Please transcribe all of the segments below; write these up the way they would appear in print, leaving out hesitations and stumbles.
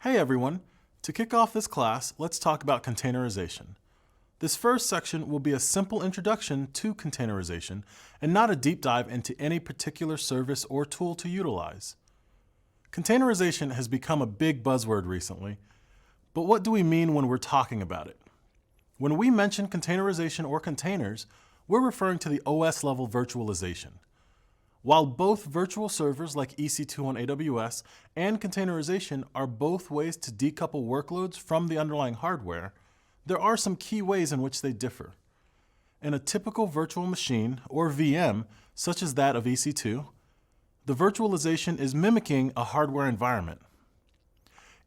Hey everyone! To kick off this class, let's talk about containerization. This first section will be a simple introduction to containerization and not a deep dive into any particular service or tool to utilize. Containerization has become a big buzzword recently, but what do we mean when we're talking about it? When we mention containerization or containers, we're referring to the OS level virtualization. While both virtual servers like EC2 on AWS and containerization are both ways to decouple workloads from the underlying hardware, there are some key ways in which they differ. In a typical virtual machine, or VM, such as that of EC2, the virtualization is mimicking a hardware environment.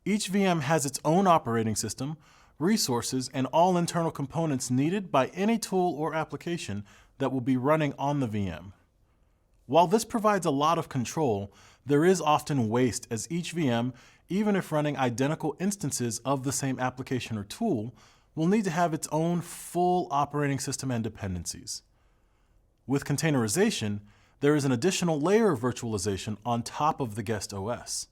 Each VM has its own operating system, resources, and all internal components needed by any tool or application that will be running on the VM. While this provides a lot of control, there is often waste as each VM, even if running identical instances of the same application or tool, will need to have its own full operating system and dependencies. With containerization, there is an additional layer of virtualization on top of the guest OS.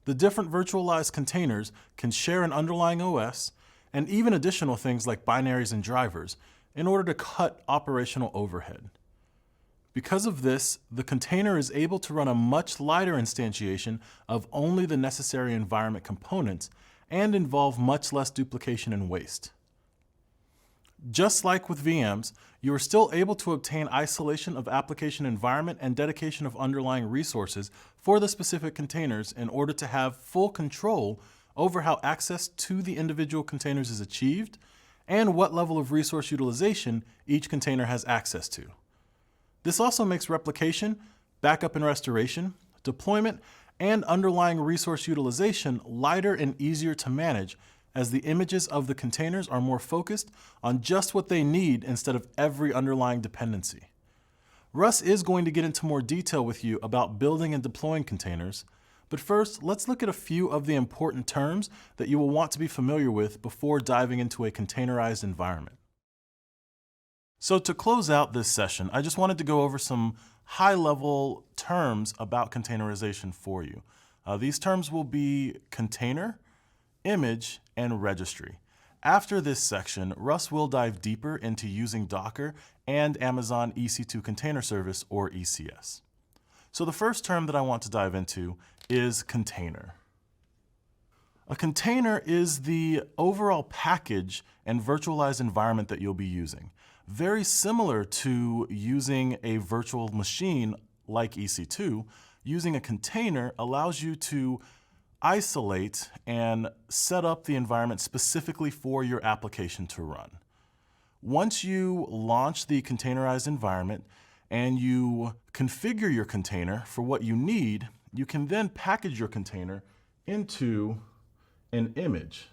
The different virtualized containers can share an underlying OS and even additional things like binaries and drivers in order to cut operational overhead. Because of this, the container is able to run a much lighter instantiation of only the necessary environment components and involve much less duplication and waste. Just like with VMs, you are still able to obtain isolation of application environment and dedication of underlying resources for the specific containers in order to have full control over how access to the individual containers is achieved and what level of resource utilization each container has access to. This also makes replication, backup and restoration, deployment, and underlying resource utilization lighter and easier to manage as the images of the containers are more focused on just what they need instead of every underlying dependency. Russ is going to get into more detail with you about building and deploying containers, but first let's look at a few of the important terms that you will want to be familiar with before diving into a containerized environment. So to close out this session, I just wanted to go over some high-level terms about containerization for you. These terms will be container, image, and registry. After this section, Russ will dive deeper into using Docker and Amazon EC2 Container Service, or ECS. So the first term that I want to dive into is container. A container is the overall package and virtualized environment that you'll be using. Very similar to using a virtual machine like EC2, using a container allows you to isolate and set up the environment specifically for your application to run. Once you launch the containerized environment and you configure your container for what you need, you can then package your container into an image.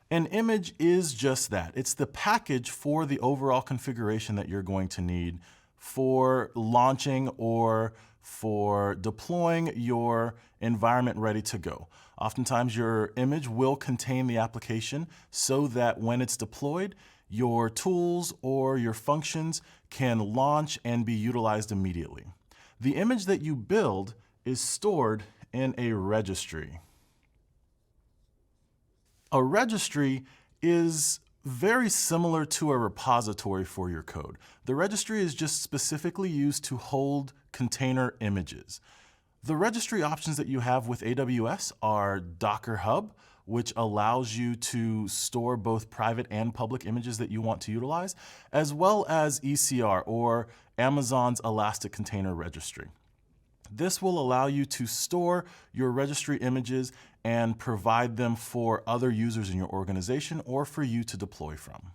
An image is just that. It's the package for the overall configuration that you're going to need for launching or for deploying your environment ready to go. Oftentimes your image will contain the application so that when it's deployed, your tools or your functions can launch and be utilized immediately. The image that you build is stored in a registry. A registry is very similar to a repository for your code. The registry is just specifically used to hold container images. The registry options that you have with AWS are Docker Hub, which allows you to store both private and public images that you want to utilize, as well as ECR, or Amazon's Elastic Container Registry. This will allow you to store your registry images and provide them for other users in your organization or for you to deploy from.